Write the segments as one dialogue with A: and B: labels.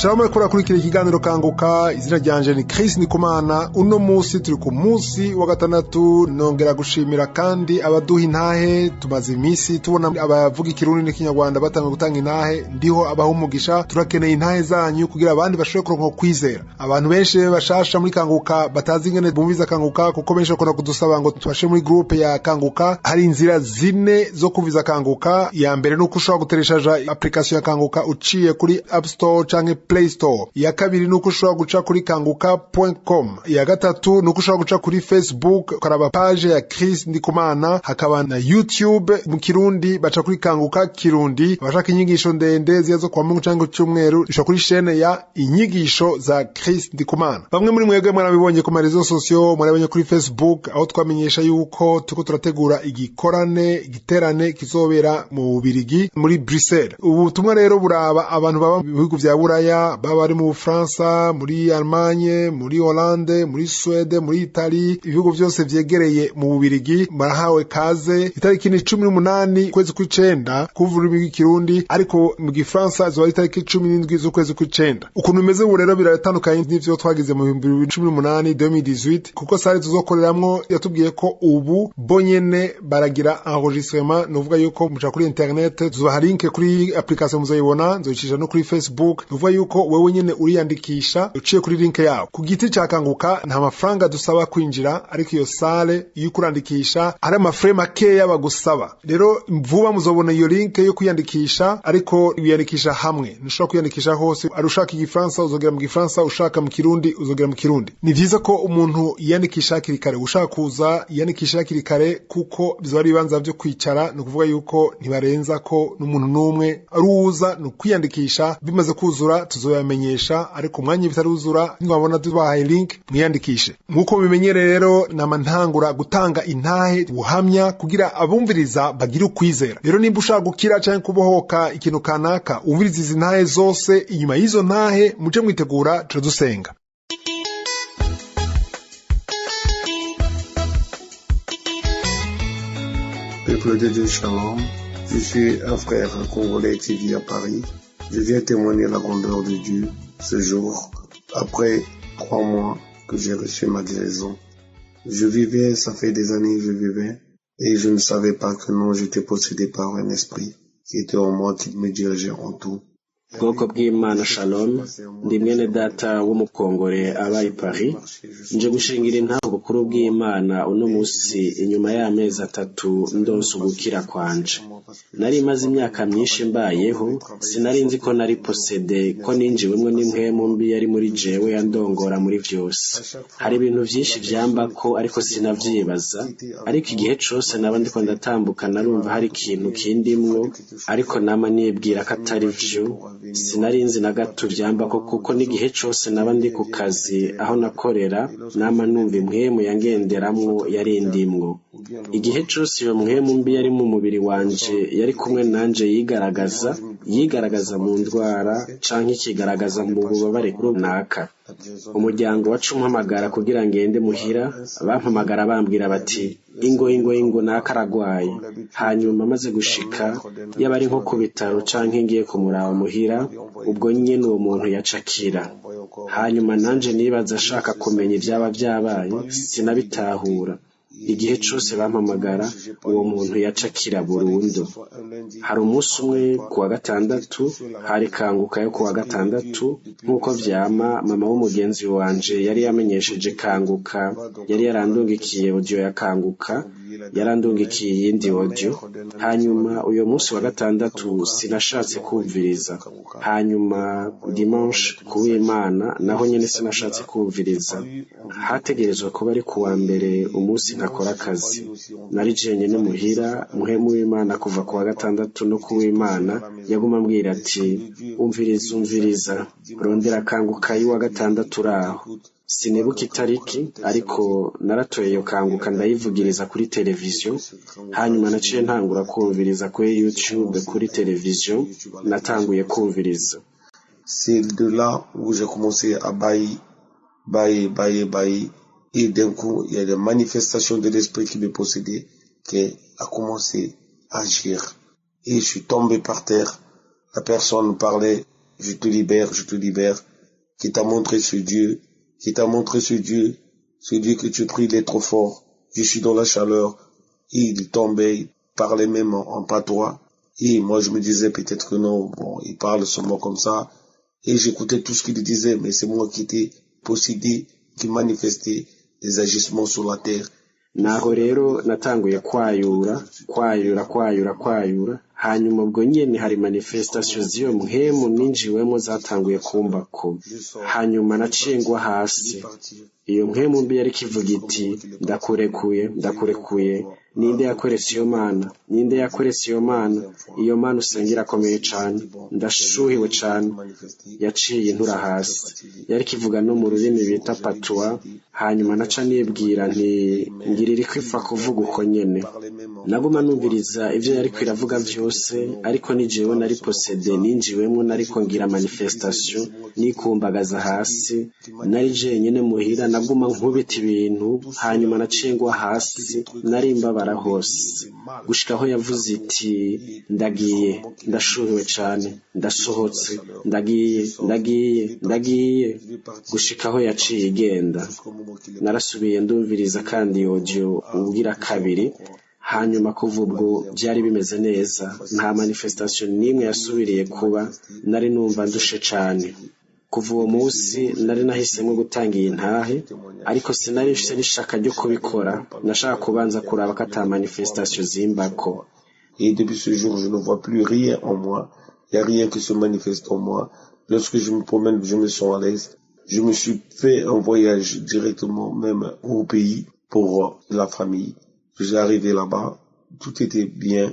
A: Shalom kuri akurikira ikiganiro kanguka. Izina ryanje ni Chris Ndikumana. Uno musi turi ku musi wa gatandatu, nongera gushimira kandi abaduha intahe. Tumaze imisi tubona abavuga ikirundi n'ikinyarwanda batanga gutanga intahe, ndiho abaha umugisha. Turakeneye intahe zanyu kugira abandi bashobore kuronka kwizera. Abantu benshi bashasha muri kanguka batazi ingene bumviza kanguka, kuko benshi bakunda kudusaba ngo tubashe muri groupe ya kanguka. Hari inzira zine zo kuviza kanguka. Ya mbere nuko ushobora gutereshaja application ya kanguka uciye kuri App Store canke Play Store. Ya kabiri nuko ushobora guca kuri kanguka.com. Ya gatatu nuko ushobora guca kuri Facebook ukaraba page ya Chris Ndikumana, hakaba na YouTube mu Kirundi baca kuri kanguka Kirundi. Abashaka inyigisho ndende zizo kwa Mungu canke cyumweru ushobora kuri chaîne ya inyigisho za Chris Ndikumana. Bamwe muri mwebwe mwarabibonye ku marezo sociaux, mwarabonye kuri Facebook aho twamenyesha yuko tuko turategura igiterane kizobera mu Bubirigi muri Bruxelles. Ubu tumwe rero buraba abantu baba mu bihugu vya Buraya, baba ari mu France, muri Allemagne, muri Hollande, muri Sweden, muri Italy, ibihugu byose vyegereye mu Bubirigi. Marahawe kaze itariki 18 kwezi kw'icenda kuvura Kirundi, ariko mu Gifaransa zo itariki 17 z'ukwezi kw'icenda. Ukuntu bimeze ubu rero biratandukanye n'ivyo twagize mu 2018 2018, kuko sare tuzokoreramwo yatubwiye ko ubu bonyene baragira enregistrement, novuga yuko muca kuri internet, tuzobaha link kuri application muzoyibona, nzoyicisha no kuri Facebook. Novuga yuko wewe nyene uriyandikisha uciye kuri link yawo. Ku giti ca kanguka nta mafaranga dusaba kwinjira, ariko iyo sale iyo kurandikisha ari amafre makeya bagusaba. Rero vuba muzobona iyo link yo kwiyandikisha, ariko wiyandikisha hamwe. Ntushobora kwiyandikisha hose. Arushaka igifaransa uzogera mu Gifaransa, ushaka mu Kirundi uzogera mu Kirundi. Ni vyiza ko umuntu yiyandikisha hakiri kare. Ushaka kuza yiyandikisha hakiri kare, kuko bizoba ari ibibanza vyo kwicara. Ni ukuvuga yuko ntibarenza ko n'umuntu n'umwe aruza. Ni kwiyandikisha, bimaze kuzura tuzoyamenyesha, ariko umwanya bitaruzura mwabona tubahaye link mwiyandikishe. Nkuko bimenyere rero namantangura gutanga intahe buhamya kugira abumviriza bagire ukwizera. Rero nimba ushaka gukira canke kubohoka ikintu kanaka, umviriza izi ntahe zose. Inyuma y'izo ntahe muje mwitegura turadusenga.
B: Peuple de Dieu, Shalom. Je suis un frère congolais qui vit à Paris. Je viens témoigner la grandeur de Dieu ce jour, après 3 mois que j'ai reçu ma guérison. Je vivais, ça fait des années je vivais, et je ne savais pas que non, j'étais possédé par un esprit qui était en moi, qui me dirigeait en tout.
C: Bwoko bw'Imana Shalom, ndi mwene data w'umukongore abaye Paris. Nje gushingira intahe ubukuru bw'Imana uno musi inyuma y'amezi 3 ndonse ugukira kwanje. Nari maze imyaka myinshi mbayeho, sinari nzi ko nari posede, ko ninjiwemwe n'impwemu mbi yari muri jewe yandongora muri vyose. Hari ibintu vyinshi vyambako ariko sinavyibaza, ariko igihe cose naba ndiko ndatambuka narumva hari ikintu kindimwo, ariko nama nibwira ko atari vyo. Sinari nzi na gato vyambako, kuko n'igihe cose naba ndi ku kazi aho nakorera nama numva impwemu yangenderamwo yari ndimwo. Igihe cose iyo mpwemu mbi yari mu mubiri wanje yari kumwe nanje, yigaragaza mu ndwara canke ikigaragaza mu bubabare runaka. Umuryango wacu umpamagara kugira ngende muhira, bampamagara bambwira bati ingo nakaragwaye. Hanyuma maze gushika yaba ari nko ku bitaro canke ngiye kumuraba muhira, ubwo nyene uwo muntu yacakira. Hanyuma nanje nibaza ashaka kumenya ivyaba vyabaye, sinabitahura. Igihe cose bampamagara uwo muntu yacakira burundu. Hari umunsi umwe kuwa gatandatu, hari kanguka yo kuwa gatandatu, nkuko vyama mama w'umugenzi wanje yari yamenyesheje kanguka, yari yarandungikiye audio ya kanguka, yarandungikiye iyindi audio. Hanyuma uyo munsi wa gatandatu sinashatse kumviriza. Hanyuma dimanche kuw'Imana naho nyene sinashatse kumviriza. Hategerezwa kuba ari kuwa mbere umunsi ntakora akazi. Nari jenyene muhira, muhemu w'Imana kuva kuwa gatandatu no kuw'Imana yaguma ambwira ati umviriza, rondera kanguka y'uwa gatandatu uraho. Sinibuka itariki, ariko naratoye iyo kanguka ndayivugiriza kuri televiziyo. Hanyuma naciye ntangura kumviriza kuri YouTube, kuri televiziyo natanguye kumviriza.
B: C'est de là où j'ai commencé à bailler. Et d'un coup, il y a des manifestations de l'esprit qui me possédait, qui a commencé à agir. Et je suis tombé par terre. La personne parlait je te libère, qui t'a montré ce Dieu, ce Dieu que tu pries, il est trop fort. Je suis dans la chaleur, et il tombait, il parlait même en patois, et moi je me disais peut-être que non, bon, il parle seulement comme ça, et j'écoutais tout ce qu'il disait, mais c'est moi qui étais possédé, qui manifestait des agissements sur la terre.
C: Naho rero natanguye kwayura hanyuma ubwo nyene hari manifestation z'iyo mpwemu ninjiwemo zatanguye kumbako hanyuma naciye ngwa hasi iyo mpwemu mbi yari kivuga iti ndakurekuye ninde yakoretse iyo mana iyo mana usengera akomeye cane ndashuhiwe cane yaciye intura hasi yari kivuga no mu rurimi bita patwa hanyuma naca nibwira nti ngirira ikwifa kuvuga uko nyene naguma numviriza ivyo yari kwiravuga vyose ariko ni jewe nari posede ninjiwemwo nariko ngira manifestation nikumbagaza hasi nari jenyene muhira naguma nkubita ibintu hanyuma naciye ngwa hasi nari mbabara hose gushika aho yavuze iti ndagiye ndashuhiwe cane ndasohotse ndagiye gushika aho yaciye igenda narasubiye ndumviriza kandi audio ubwira kabiri hanyuma kuva ubwo byari bimeze neza nta manifestation nimwe yasubiriye kuba nari numva ndushe cane kuva uwo munsi nari nahisemo gutanga iyi ntahe ariko sinari mfise n'ishaka ryo kubikora nashaka kubanza kuraba ko ata manifestation zimbako.
B: Et depuis ce jour, je ne vois plus rien en moi. Il n'y a rien qui se manifeste en moi. Lorsque je me promène, je me sens à l'aise. Je me suis fait un voyage directement même au pays pour la famille. Je suis arrivé là-bas. Tout était bien.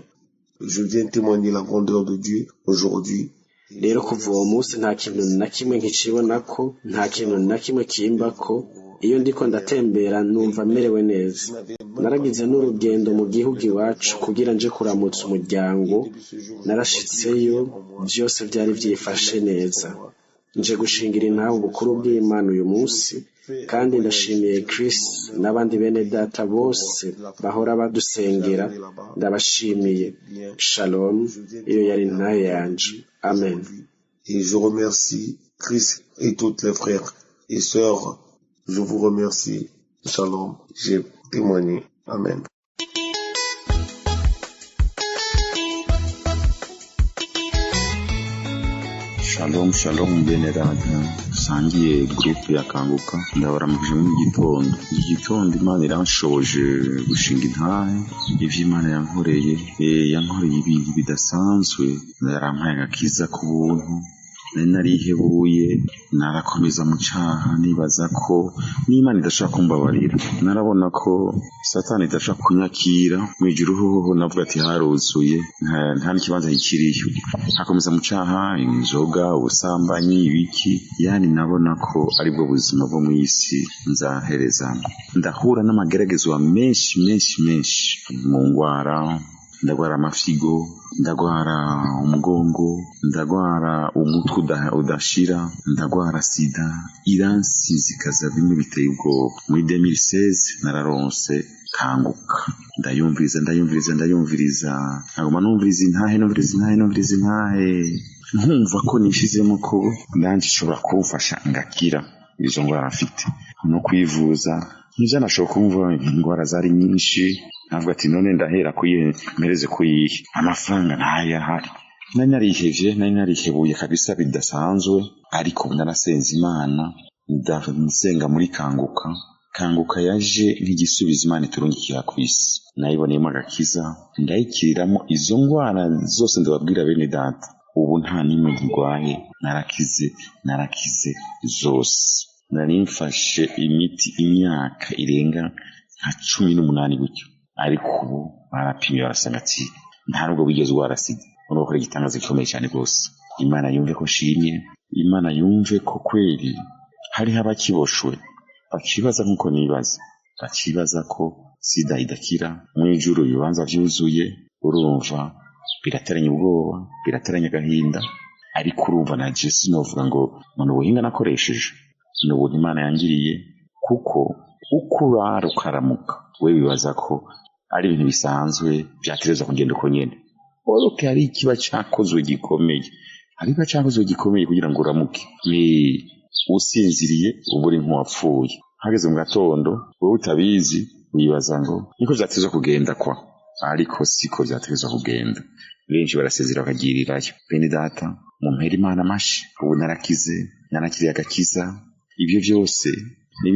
B: Je viens témoigner la grandeur de Dieu aujourd'hui.
C: Rero kuva uwo munsi nta kintu na kimwe nkicibonako nta kintu na kimwe kimbako iyo ndiko ndatembera numva merewe neza naragize n'urugendo mu gihugu iwacu kugira nje kuramutsa umuryango narashitseyo byose byari byifashe neza nje gushingira intaho ubukuru bw'Imana uyu munsi kandi ndashimiye Chris n'abandi bene data bose bahora badusengera ndabashimiye. Shalom, iyo yari intahe yanje. Amen.
B: Et je remercie Chris et toutes les frères et sœurs. Je vous remercie. Shalom. J'ai témoigné. Amen.
D: Shalom bene data sangiye groupe ya Kanguka ndabaramukije mu gitondo Imana iranshoje gushinga intahe ivyo Imana yankoreye ibintu bidasanzwe yarampaye agakiza ku buntu narihebuye narakomeza mu cyaha nibaza ko n'Imana idashaka kumbabarira narabona ko Satani idashaka kunyakira mu ijuru hoho navuga ati haruzuye nta n'ikibanza kikiriyo hakomeza mu cyaha inzoga ubusambanyi ibiki yani nabona ko aribwo buzima bwo mu isi nzahereza ndahura n'amageragezo menshi mu ngwara ndagwara amafigo ndagwara umugongo ndagwara umutwe udashira ndagwara sida iransizikaza bimwe biteye ubwoba muri 2016 nararonse Kanguka ndayumviriza naguma numviriza intahe nkumva ko nishizemo ko ndanje ishobora kumfasha ngakira izo ngwara afite no kwivuza nivyo nashobora kumva ingwara zari nyinshi navuga ati none ndahera kuyimereze kuyihe amafaranga ntayahari nari narihebuye kabisa bidasanzwe ariko narasenze Imana ndasenga muri Kanguka yaje nk'igisubizo Imana iturungikira ku isi nayiboneyemo agakiza ndayikiriramo izo ngwara zose ndababwira bene data ubu nta nimwe ngwaye narakize zose narimfashe imiti imyaka irenga nka 18 gutyo ariko ubu barapimye barasanga ati ntabwo bigeze warasida uroko igitangazo gikomeye cyane rwose Imana yumve ko shimye Imana yumve ko kweli hari abakiboshwe bakibaza nkuko nibaza bakibaza ko sida idakira mu ijuru ibibanza vyuzuye urumva birateranya ubwoba birateranya gahinda ariko urumva na Jesse novuga ngo mu buhinga nakoresheje n'ubu Imana yangiriye kuko uko ukaramuka we bibaza ko ari ibintu bisanzwe byatereza kugenda uko nyene oroke ari ikiba cyakozwe gikomeye ariko cyakoze gikomeye kugira ngo uramuke ni usinziriye uburi nk'uwapfuye hageze mu gatondo wowe utabizi wibaza ngo niko byatezwe kugenda kwa ariko siko byatezwe kugenda benshi barasezera bakagirirayo bene data mu mpera Imana amashi ubu narakize narakiriye agakiza ibyo byose ni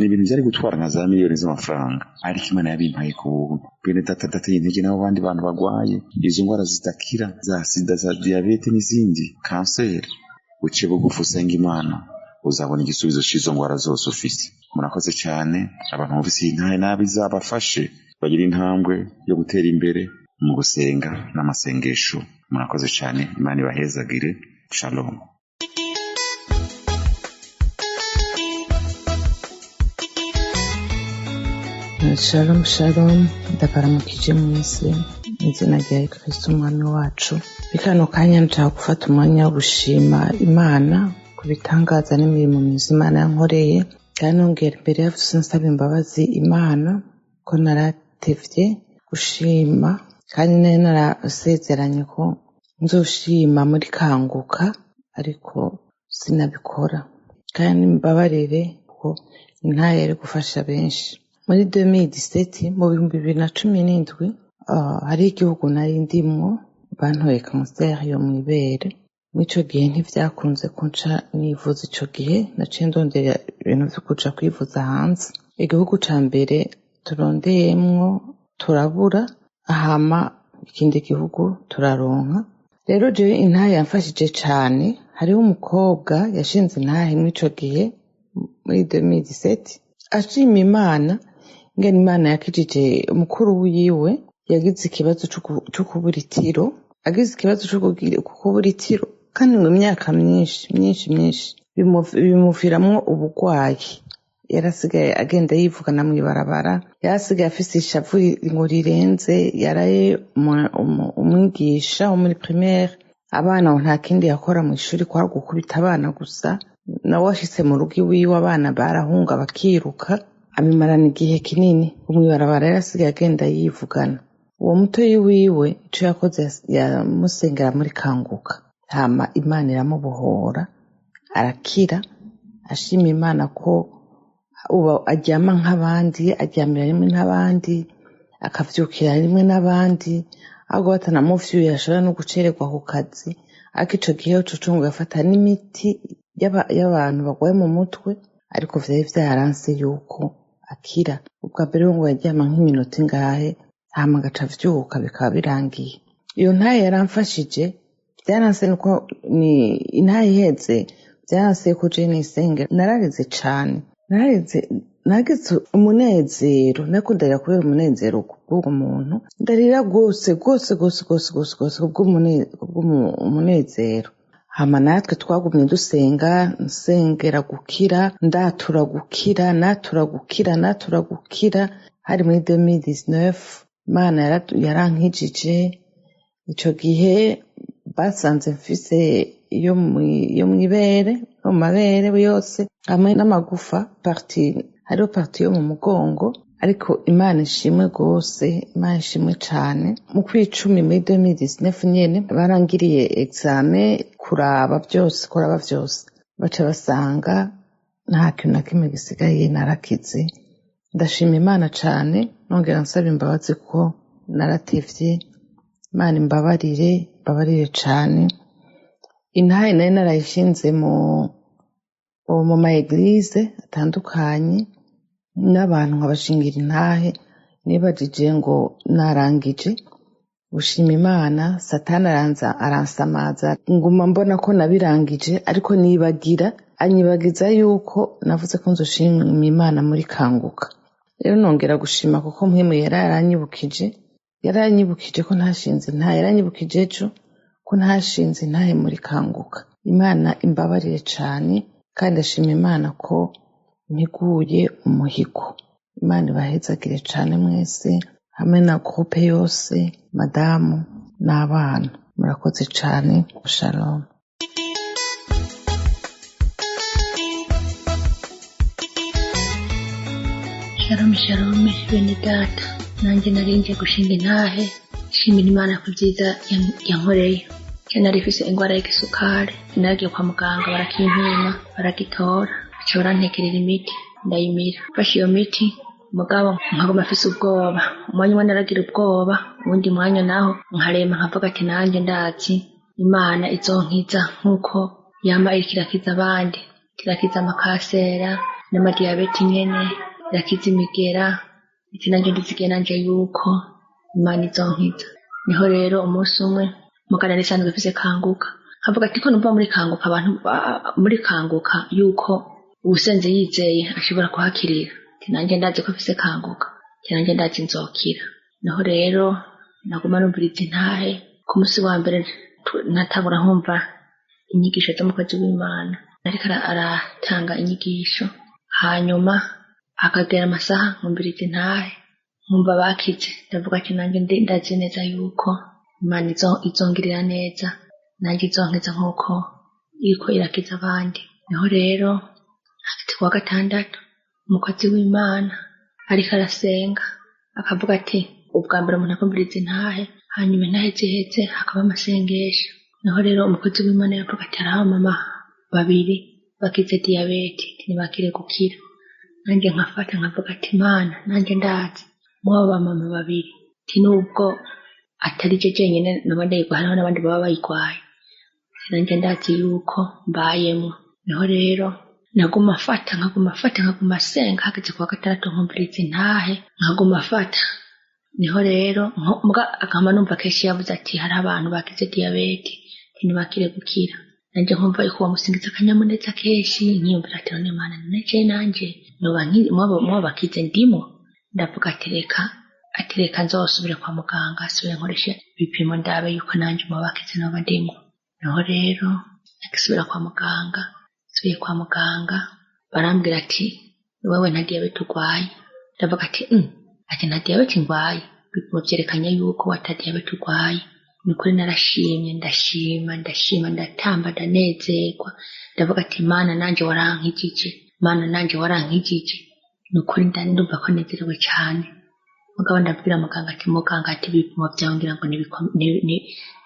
D: ibintu byari gutwara nka za miliyoni z'amafaranga ariko Imana yabimpaye ku buntu bene data dateye intege n'abo bandi bantu bagwaye izo ndwara zitakira za sida za diabete n'izindi kanseri uce bugufi usenga Imana uzabona igisubizo cy'izo ndwara zose ufite murakoze cyane abantu bose intahe nabi zabafashe bagira intambwe yo gutera imbere mu gusenga n'amasengesho murakoze cyane Imana ibahezagire shalom
E: Shalom shalom ndabaramukije mwese izina rya Kristo umwami wacu bikano kanya nshaka gufata umwanya wo gushima Imana ku bitangaza n'imirimo myiza Imana yankoreye kandi nongera imbere y'avuse nsaba imbabazi Imana ko naratevye gushima kandi nari narasezeranye ko nzoshima muri kanguka ariko sinabikora kandi mbabarire ko intaye yari gufasha benshi muri 2017 mu 2017 hari igihugu nari ndimwo bantoye kanseri yo mw'ibere mw'ico gihe ntivyakunze ko nca nivuza ico gihe naciye ndondera ibintu vyo kuja kwivuza hanze igihugu ca mbere turondeyemwo turabura hama ikindi gihugu turaronka rero jewe intahe yamfashije cane hariho umukobwa yashinze intahe mw'ico gihe muri 2017 ashima Imana ngene Imana yakijije umukuru wiwe yagize ikibazo cyo kubura itiro agize ikibazo cyo kubura itiro kandi mu myaka myinshi bimuviramwo ubugwayi yarasigaye agenda yivugana mw'ibarabara yarasigaye afise ishavu ngo rirenze yaraye umwigisha wo muri primaire abana nta kindi yakora mu ishuri kwa gukubita abana gusa nawe ashitse mu rugo iwiwe abana barahunga bakiruka abimarana igihe kinini umwibarabara yarasigaye agenda yivugana uwo mutoyi wiwe ico yakoze yamusengera muri kanguka hama Imana iramubohora arakira ashima Imana ko uba aryama nk'abandi aryamira rimwe n'abandi akavyukira rimwe n'abandi ahubwo batanamuvyuye ashobora no gucererwa ku kazi ariko ico gihe cocungu yafata n'imiti y'abantu bagwaye mu mutwe ariko vyari vyaranse yuko akira ubwa mbere ngo yaryama nk'iminota ingahe hama agaca avyuka bikaba birangiye iyo ntaye yaramfashije vyaranse nuko ni intaye iheze vyaranse ko je nisengera nararize cane nagize umunezero nakundira kubera umunezero kubwo muntu ndarira gose kubw'umunezero hama natwe twagumye dusenga nsengera gukira ndatura gukira hari muri 2019 Imana yarankijije ico gihe basanze mfise iyo mw'ibere mu mabere yose hamwe n'amagufa hariho parti yo mu mugongo ariko Imana ishimwe gose Imana ishimwe cane mu kw'icumi muri 2019 nyene barangiriye examen kuraba vyose baca basanga nta kintu na kimwe gisigaye narakize ndashima Imana cane nongera nsaba imbabazi ko naratevye Imana imbabarire cane intahe nari narayishinze mu ma eglise atandukanye n'abantu nkabashingira intahe nibajije ngo narangije gushima Imana satani aransamaza nguma mbona ko nabirangije ariko anyibagiza yuko navuze ko nzoshima Imana muri kanguka rero nongera gushima kuko mpwemu yaranyibukije ko ntashinze intahe yaranyibukije ejo ko ntashinze intahe muri kanguka Imana imbabarire cane kandi ashima Imana ko mpiguye umuhigo Imana ibahezagire cane mwese hamwe na groupe yose madamu n'abana murakoze cane shalom
F: shalom bene data nanjye narinje gushinga intahe nshimira Imana ku byiza yankoreye nari mfise ingwara y'igisukari nagiye kwa muganga barakimpima baragitora baca barantekerera imiti ndayimira mfashe iyo miti mugabo nkaguma mfise ubwoba umwanya umwe naragira ubwoba uwundi mwanya naho nkarema nkavuga ati nanjye ndazi Imana izonkiza nkuko yama iriko irakiza abandi irakiza amakasera n'amadiyabete nyene irakiza imigera iti nanjye ndizige nanje yuko Imana izonkiza. Niho rero umunsi umwe mugana nisanzwe mfise kanguka nkavuga ati ko numva muri kanguka abantu muri kanguka yuko ubusenze yizeye ashobora kuhakirira ati nanjye ndazi ko mfise kanguka ati nanjye ndazi nzokira. Niho rero naguma numviriza intahe ku munsi wa mbere natangura nkumva inyigisho z'umukozi w'Imana ariko aratanga inyigisho hanyuma akagera amasaha nkumviriza intahe nkumva bakize ndavuga ati nanjye ndazi neza yuko Imana izongirira neza nanjye izonkiza nkuko iriko irakiza abandi. Niho rero afite kuwa gatandatu umukozi w'Imana ariko arasenga akavuga ati ubwa mbere umuntu akumviriza intahe hanyuma intahe ziheze hakaba amasengesho. Niho rero umukozi w'Imana yavuga ati hari abamama babiri bakize diyabete ntibakire gukira. Nanjye nkafata nkavuga ati Imana nanjye ndazi mw'abo bamama babiri ati nubwo atari je jenyine n'abandi hariho n'abandi baba bayigwaye nanjye ndazi yuko mbayemo. Niho rero naguma nkaguma senga hageze kuwa gatandatu nkumviriza intahe nkaguma fata. Niho rero akama numva kenshi yavuze ati hari abantu bakize diyabete ntibakire gukira. Nanjye nkumva yuko bamusingiza akanyamuneza kenshi nkiyumvira ati none Imana nanjye noba mwabo bakize ndimo. Ndavuga ati reka nzosubire kwa muganga asubire nkoreshe ibipimo ndabe yuko nanjye mu bakize noba ndimo. Niho rero nakisubira kwa muganga subiye kwa muganga barambwira ati wewe nta diyabete urwaye. Ndavuga ati nta diyabete ndwaye bipimo byerekanye yuko watadiyabete urwaye. Nukuri narashimye ndashima ndatamba ndanezerwa ndavuga ati Imana nanjye warankijije nukuri ndumva ko nezerewe cyane. Mugabo ndabwira muganga ati ibipimo byawe ngira ngo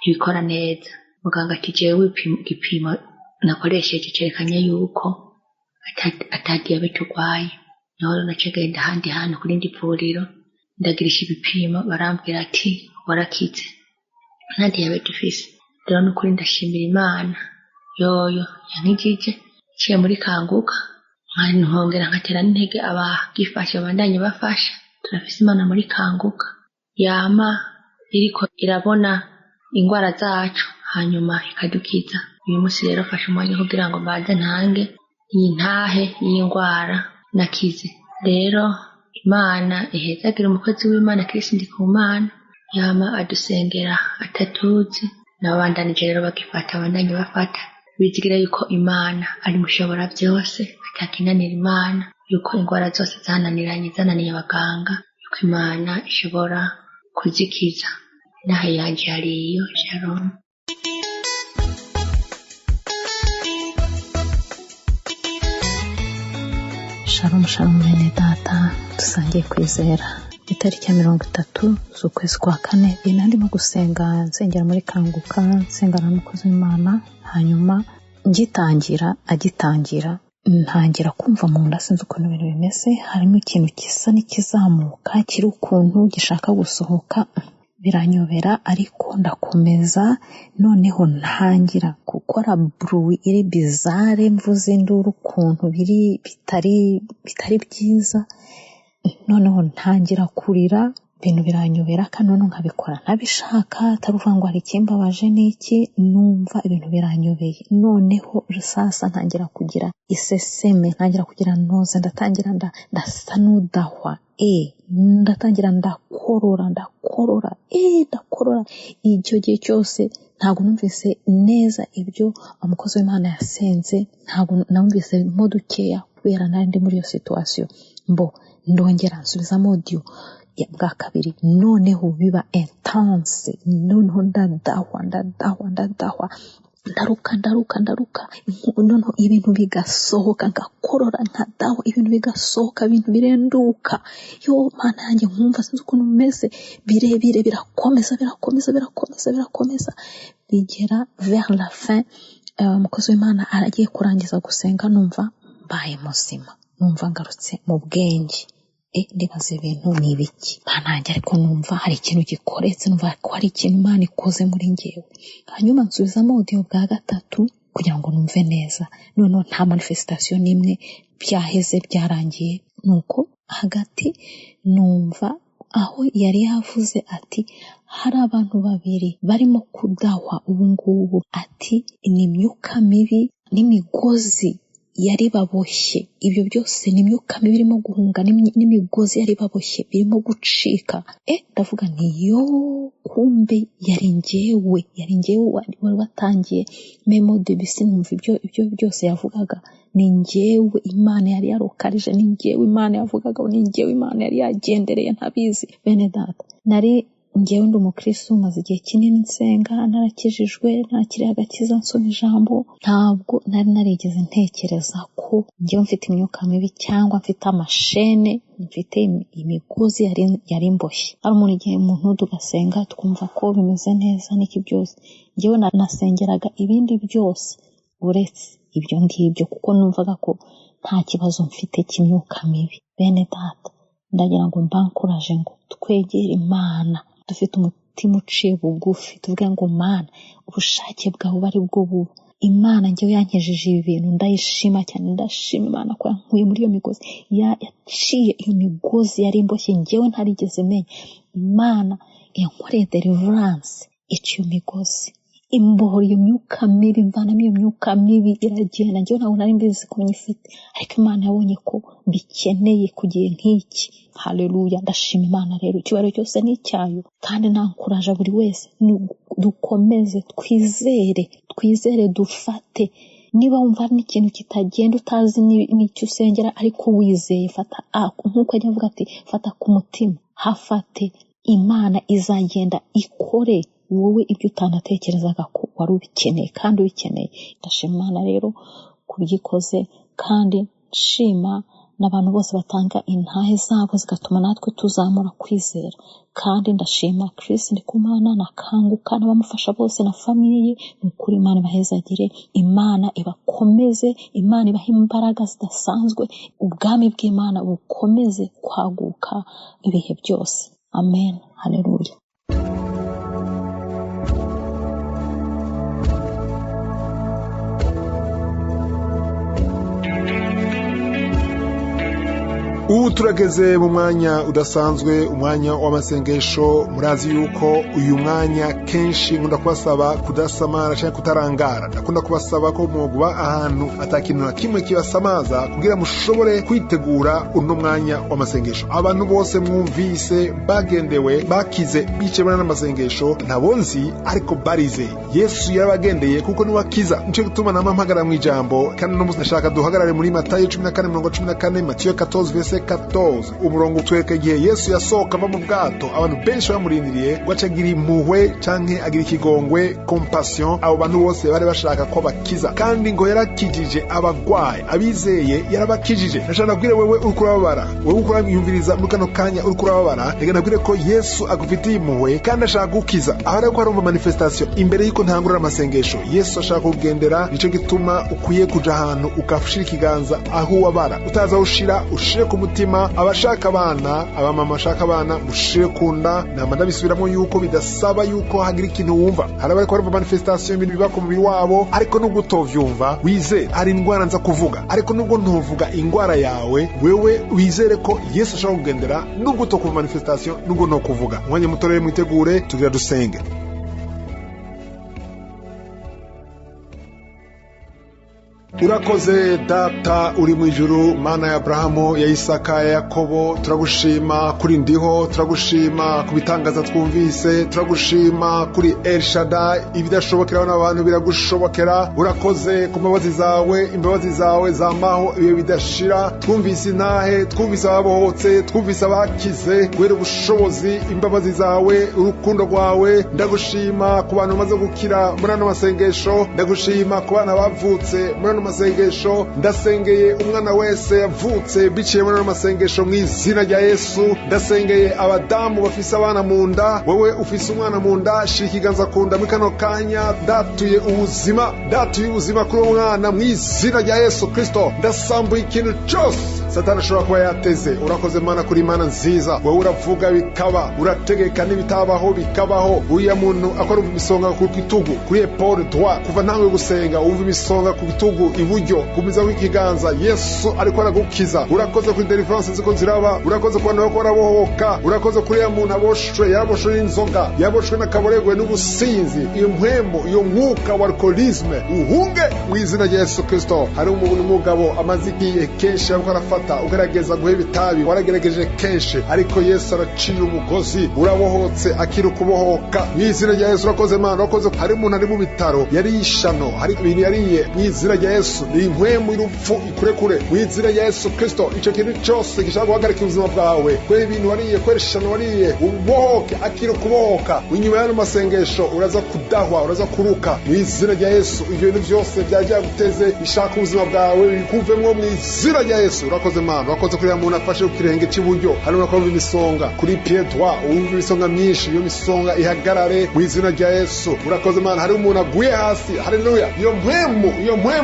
F: ntibikora neza. Muganga ati jewe igipimo nakoresheje cyerekanye yuko atadiyabete urwaye. Niho nacegenda ahandi hantu kuri ndi vuriro ndagirisha ibipimo barambwira ati warakize nta diyabete ufise. Rero nukuri ndashimira Imana yoyo yankijije ciye muri kanguka nkongera nkatera n'intege abagifasha bandanye bafasha. Turafise Imana muri kanguka yama iriko irabona ingwara zacu hanyuma ikadukiza. Uyu munsi rero fasha umwanya kugira ngo mbanze ntange iyi ntahe y'ingwara nakize. Rero Imana ihezagira umukozi w'Imana Kristo Ndikumana yama adusengera atatuzi n'abandanije rero bagifata bandanye bafata bizigira yuko Imana ari mushobora byose atakinanira Imana yuko ingwara zose zananiye abaganga yuko Imana ishobora kuzikiza. Nahe yanje hariyo. Shalom.
E: Shalom bene data dusangiye kwizera. Itariki ya 30 z'ukwezi kwa kane ndimo gusenga nsengera muri kanguka nsengana n'umukozi w'Imana hanyuma agitangira ntangira kumva mu nda sinzi ukuntu ibintu bimeze harimo ikintu kisa n'ikizamuka kiri ukuntu gishaka gusohoka biranyobera ariko ndakomeza noneho ntangira gukora bruit iri bizarre mvuze induru ukuntu bitari byiza noneho ntangira kurira ibintu biranyobera kandi nkabikora ntabishaka ataruvuga ngo hari ikimbabaje n'iki numva ibintu biranyobeye noneho sasa ntangira kugira iseseme ntangira kugira noze ndatangira ndasa n'udahwa ndatangira ndakorora icyo gihe cyose ntabwo numvise neza ibyo umukozi w'Imana yasenze ntabwo numvise mo dukeya kubera nari ndi muri iyo situation ndongera nsubizamo audio bwa kabiri noneho biba intense noneho ndadahwa
G: ndaruka noneho ibintu bigasohoka ngakorora nkadaho ibintu bigasohoka ibintu birenduka yo mana yanjye nkumva sinzi ukuntu meze birebire birakomeza bigera vers la fin umukozi w'Imana aragiye kurangiza gusenga numva mbaye muzima numva ngarutse mu bwenge ndibaza ibintu ni ibiki mana yanjye ariko numva hari ikintu gikoretse numva ko hari ikintu Imana ikoze muri njyewe hanyuma nsubizamo audio bwa gatatu kugira ngo numve neza noneho nta manifestation n'imwe byaheze byarangiye nuko hagati numva aho yari yavuze ati hari abantu babiri barimo kudahwa ubu ngubu ati ni imyuka mibi n'imigozi yari baboshye ibyo byose ni imyuka mibi irimo guhunga n'imigozi yari baboshye birimo gucika ndavuga nti yo kumbe yari njyewe wari watangiye memo de bisi numva ibyo byose yavugaga ni njyewe Imana yari yarokarije ni njyewe Imana yavugaga ni njyewe Imana yari yagendereye ntabizi bene data nari njyewe ndi umukristo maze igihe kinini nsenga narakijijwe nakiriye agakiza nsoma ijambo ntabwo nari narigeze ntekereza ko njyewe mfite imyuka mibi cyangwa mfite amashene mfite imigozi yari imboshye ari umuntu igihe umuntu tugasenga twumva ko bimeze neza n'iki byose njyewe nasengeraga ibindi byose uretse ibyo ngibyo kuko numvaga ko nta kibazo mfite cy'imyuka mibi bene data ndagira ngo mbankuraje ngo twegere Imana dufite umutima uciye bugufi tuvuge ngo Mana ubushake bwawe bari bwo buba Imana njyewe yankejeje ibi bintu ndayishima cyane ndashima Imana ko yankuye muri iyo migozi yaciye iyo migozi yari imboshye njyewe ntarigeze menya Imana yankoreye deliverance iciye migozi imbohora iyo myuka mibi mvanamo iyo myuka mibi iragenda njyewe ntabwo nari mbizi ko nyifite ariko Imana yabonye ko bikeneye kugiye nk'iki haleluya ndashima Imana rero icyubahiro cyose ni icyayo kandi nankuraje buri wese dukomeze twizere dufate niba wumva n'ikintu kitagenda utazi n'icyo usengera ariko wizeye fata nk'uko ajya avuga ati fata ku mutima hafate Imana izagenda ikore wowe ibyo utanatekerezaga ko wari ubikeneye kandi ubikeneye ndashima Imana rero kubyikoze kandi nshima n'abantu bose batanga intahe zabo zigatuma natwe tuzamura kwizera kandi ndashima Chris Ndikumana na Kanguka n'abamufasha bose na famiye ye n'ukuri Imana ibahezagire Imana ibakomeze Imana ibahe imbaraga zidasanzwe ubwami bw'Imana bukomeze kwaguka ibihe byose amen haleluya
A: ubu turageze mu mwanya udasanzwe umwanya w'amasengesho murazi yuko uyu mwanya kenshi nkunda kubasaba kudasamara cyangwa kutarangara ndakunda kubasaba ko muguba ahantu atakintu na kimwe kibasamaza kugira mushobore kwitegura uno mwanya w'amasengesho abantu bose mwumvise bagendewe bakize bicebana n'amasengesho ntabonzi ariko barize Yesu yarabagendeye kuko ni wakiza nico gituma namampagara mu ijambo kandi no musashaka duhagarare muri Matayo 14:14 Matiyo 14 14 umurongo utwereka igihe Yesu yasohoka ava mu bwato abantu benshi bamurindiriye gwacagira impuhwe canke agira ikigongwe compassion abo bantu bose bari bashaka ko bakiza kandi ngo yarakijije abagwaye abizeye yarabakijije nashaka kwire wewe uri kurababara wewe ukuranyumviriza muri kano kanya uri kurababara ndagenda kwire ko Yesu agufitiye impuhwe kandi ashaka gukiza ahari ko arumva manifestation imbere y'iko ntangurira amasengesho Yesu ashaka kugendera nico gituma ukwiye kuja ahantu ukafushira ikiganza aho wabara utaza ushira ushire ku mutima abashaka abana abamama bashaka abana mushire kunda namanda bisubiramo yuko bidasaba yuko hagira ikintu wumva harabari ko arumva manifestation ibintu biba ku mubiri wabo ariko nubwo utovyumva wize hari indwara nza kuvuga ariko nubwo ntuvuga indwara yawe wewe wizere ko Yesu ashaka kugendera nubwo utokumva manifestation nubwo no kuvuga mwanya mutorere mwitegure tugira dusenge. urakoze data uri mu ijuru, mana ya Abrahamu, ya Isaka, ya Yakobo. Turagushima kuri ndiho, turagushima ku bitangaza twumvise, turagushima kuri El Shaddai. Ibidashobokera n'abantu biragushobokera. Urakoze ku mbabazi zawe, imbabazi zawe zamaho ibihe bidashira. Twumvise intahe, twumvise ababohotse, twumvise abakize kubera ubushobozi, imbabazi zawe, urukundo rwawe. Ndagushima ku bantu bamaze gukira muri ano masengesho, ndagushima ku bana bavutse muri ano masengesho. Ndasengeye umwana wese yavutse biciye muri ano masengesho mu izina rya Yesu. Ndasengeye abadamu bafise abana mu nda, wowe ufise umwana mu nda, shira ikiganza ku nda muri kano kanya. Datuye ubuzima kuri uwo mwana mu izina rya Yesu Kristo. Ndasambuye ikintu cyose Satani ashobora kuba yateze. Urakoze Mana kuri Mana nziza, wowe uravuga bikaba, urategeka n'ibitabaho bikabaho. Uriya muntu akora imisonga ku kitugu, kuri epole droit, kuva ntawe gusenga wumva imisonga ku kitugu iburyo, kumiza w'ikiganza. Yesu ariko aragukiza. Urakoze kuri deliverance ziko ziraba, urakoze ku bantu bako barabohoka, urakoze kuri ya muntu aboshwe, yaboshwe n'inzoga, yaboshwe n'akaboregwe n'ubusinzi, iyo mpwemo, iyo mwuka wa alcoholisme uhunge mu izina rya Yesu Kristo. Hari umuntu umugabo amaze igihe kenshi ariko arafata, ugerageza guheba itabi, waragerageje kenshi, ariko Yesu aracira umugozi, urabohotse, akiri kubohoka mu izina rya Yesu. Urakoze Mana, urakoze. Hari umuntu ari mu bitaro, yari ishano, hari ibintu yariye, mu izina rya Yesu ni impwemu y'urupfu ikurekure mu izina rya Yesu Kristo. Icyo kintu cyose gishaka guhagarika ubuzima bwawe, kubera ibintu wariye, kubera ishano wariye, ubohoke, akiri kubohoka. Inyuma y'ano masengesho uraza kudahwa, uraza kuruka mu izina rya Yesu. Ibyo bintu byose byagiye guteze bishaka ubuzima bwawe bikuvemwo mu izina rya Yesu. Urakoze Mana, urakoze kuri ya muntu afashe ku kirenge cy'iburyo, hano urakumva imisonga kuri pied droit, wumva imisonga myinshi, iyo misonga ihagarare mu izina rya Yesu. Urakoze Mana. Hari umuntu aguye hasi, haleluya, iyo mpwemu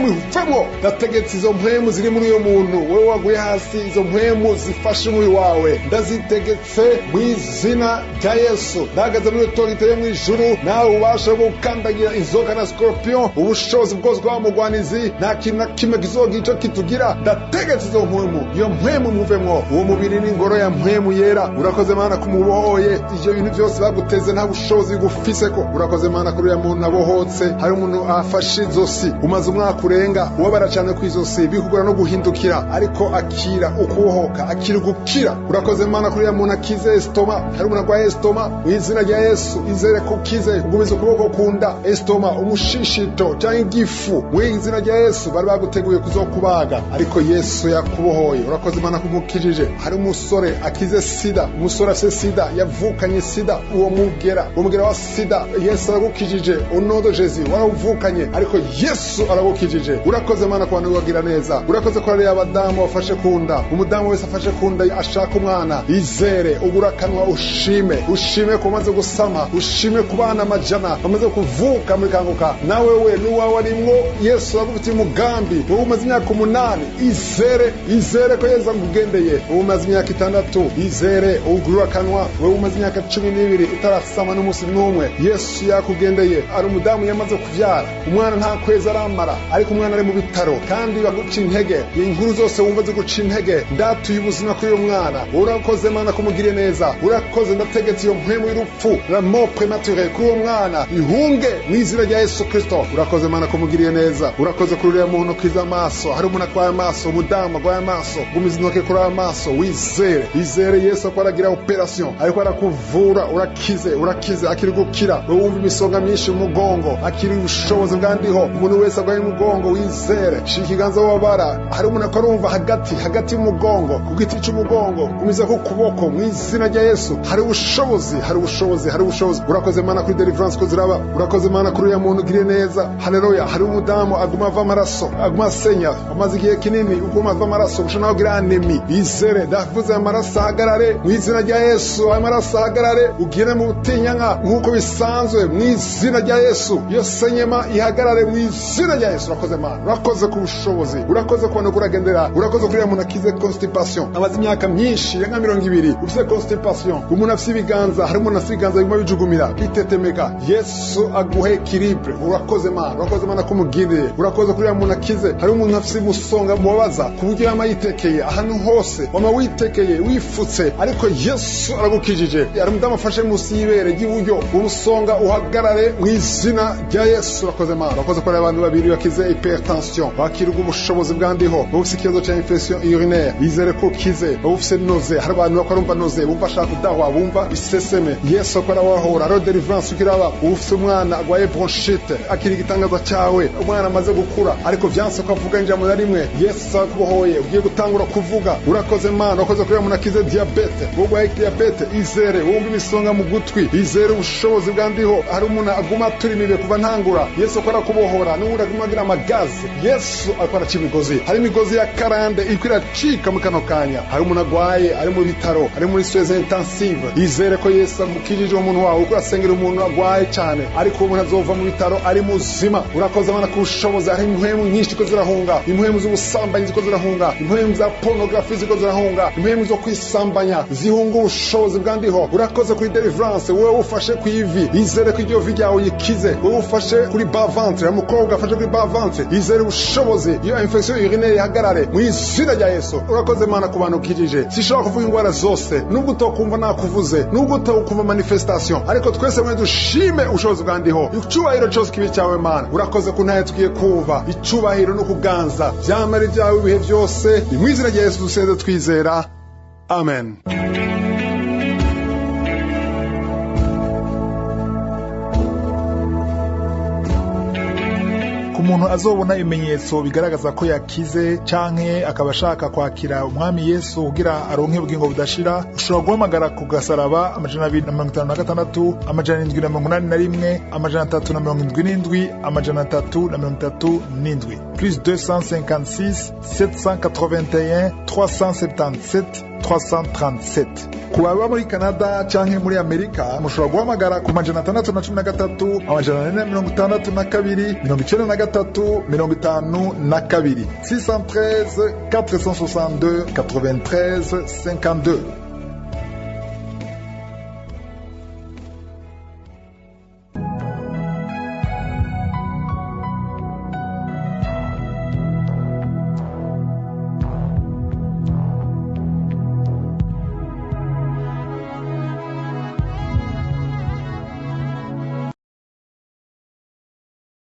A: ivemo. Ndategetse izo mpwemu ziri muri uyo muntu, wowe waguye hasi, izo mpwemu zifashe umubiri wawe, ndazitegetse mu izina rya Yesu. Ndahagaze muri autorite yo mu ijuru, nawe ubasha bwo gukandagira inzoka na scorpion, ubushobozi bwose bw'abamugwanizi, nta kintu na kimwe kizogira icyo kitugira. Ndategetse izo mpwemu, iyo mpwemu muvemwo. Uwo mubiri ni ingoro ya mpwemu yera. Urakoze Mana kumubohoye, ivyo bintu byose baguteze nta bushobozi bugufiseko. Urakoze Mana kuri ya muntu abohotse. Hari umuntu afashe izosi, umaze umwaka urenga ubabara cyane ku izosi, bikugora no guhindukira, ariko akira ukubohoka, akiri gukira. Urakoze Mana kuri ya muntu akize estoma. Hari umuntu arwaye estoma, mu izina rya Yesu izere ko ukize, ugumize ukuboko kunda estoma, umushishito cyangwa igifu, mu izina rya Yesu. Bari baguteguye kuzokubaga, ariko Yesu yakubohoye. Urakoze Mana kumukijije. Hari umusore akize sida, umusore afite sida, yavukanye sida, uwo mugera wa sida, Yesu aragukijije. Onodo Jezi waravukanye, ariko Yesu aragukijije. Urakoze Mana ku bantu bagira neza. Urakoze ko ari abadamu bafashe kunda, umudamu wese afashe kunda ashaka umwana, izere, uburakanwa, ushime ko umaze gusama, ushime ku bana amajana bamaze kuvuka muri kanguka. Nawe we n'uwawe arimwo, Yesu aragufitiye umugambi. Wowe umaze imyaka 8, izere ko Yesu agugendeye. Wowe umaze imyaka 6, izere, uburakanwa. Wowe umaze imyaka 12 utarasama n'umunsi n'umwe, Yesu yakugendeye. Ari umudamu yamaze kuvyara, umwana nta kwezi aramara, ariko umwana ari mu bitaro, kandi baguca intege. Inkuru zose wumva ziguca intege, ndatuye ubuzima kuri uyo mwana. Urakoze Mana kumugire neza. Urakoze, ndategetse iyo mpwemu y'urupfu, la mort prématurée kuri uwo mwana ihunge mu izina rya Yesu Kristo. Urakoze Mana kumugiriye neza. Urakoze kuri uriya muntu ukiza amaso. Hari umuntu akwaye amaso, umudamu akwaye amaso, gumiza intoke kuri ayo maso. Wizere Yesu ko aragira operation, ariko arakuvura. Urakize, akiri gukira. Wumva imisonga myinshi mu mugongo, akiri ubushobozi bwandiho. Umuntu wese arwaye umugongo, wizere, shika ikiganza wabara. Hari umuntu akorumva hagati y'umugongo, ku giti cy'umugongo, gumiza ku kuboko mu izina rya Yesu. Hari ubushobozi. Urakoze Mana kuri deliverance ko ziraba. Urakoze Mana kuri uyu muntu ugiriye neza. Haleluya. Hari umudamu aguma ava amaraso, aguma asenya, amaze igihe kinini uguma ava amaraso, ushobora kugira anemi. Izere, ndavuze amaraso ahagarare mu izina rya Yesu. Amaraso ahagarare, ugire mu butinyanka nk'uko bisanzwe mu izina rya Yesu. Iyo senyema ihagarare mu izina rya Yesu. Urakoze Mana, urakoze ku bushobozi, urakoze ku bantu kuragendera. Urakoze kuri uyu muntu akize constipation, amaze imyaka myinshi nka 20 ufite constipation. Umuntu afite ibiganza, hari umuntu afite ibiganza bimwe bijugumira bitetemeka. Yesu aguhe equilibre. Urakoze Mana kumugirire. Urakoze kuri uyu muntu akize. Hari umuntu afite umusonga mubabaza ku buryo witekeye ahantu hose wama witekeye wifutse ariko Yesu aragukijije ari umudamu afashe munsi y'ibere ry'iburyo urusonga uhagarare mu izina rya Yesu. Urakoze Mana, urakoze ko abantu babiri bakize hypertension bakirwa ubushobozi bwandiho bufise ikibazo cya infection urinaire bizere ko kize bufise noze hari abantu bakarumva noze bumva ashaka kudahwa bumva iseseme Yesu akora wahora ro deliverance ukiraba ufise umwana agwaye bronchite akiri igitangaza cyawe umwana amaze gukura ariko vyanse ko avuga njambo na rimwe Yesu akubohoye ugiye gutangura kuvuga. Urakoze Mana, urakoze ko munakize diabete bugwaye diabete izere wumva imisonga mu gutwi izere ubushobozi bwandiho hari umuntu aguma turimibe kuva ntangura Yesu akora kubohora n'ubundi aguma agira amagazi Yesu akora cy'imigozi hari imigozi ya karande ikwira cika mu kano kanya hari umuntu agwaye ari mu bitaro ari muri soins intensive izere ko Yesu amukijije umuntu wawe uko asengera umuntu agwaye cyane ariko umuntu azova mu bitaro ari muzima. Urakoze Mana ku bushobozi hari impwemu nyinshi ko zirahunga impwemu z'ubusambanyi ziko zirahunga impwemu za pornography ziko zirahunga impwemu zo kwisambanya zihunga ubushobozi bwandiho. Urakoze kuri deliverance wowe ufashe ku ivi izere ko iryo vi ryawe yikize wowe ufashe kuri bas ventre umukobwa afashe kuri bas ventre izere ubushobozi iyo infection urinaire ihagarare mu izina rya Yesu. Urakoze Mana ku bantu ukijije sishobora kuvuga ingwara zose nubwo utokumva nakuvuze nubwo utokumva manifestation ariko twese mwe dushime ubushobozi bwandiho icyubahiro cyose kibi cyawe Mana. Urakoze ko ntaye tugiye kumva icyubahiro no kuganza byamara byawe ibihe byose mu izina rya Yesu dusenze twizera amen.
H: umuntu azobona ibimenyetso bigaragaza ko yakize canke akaba ashaka kwakira umwami Yesu kugira aronke ubugingo budashira ushobora guhamagara ku gasaraba 256 781 377 337 plus 256 781 377 337. Kuba muri Canada canke muri Amerika mushobora guhamagara ku 613 462 93 613 462 93 52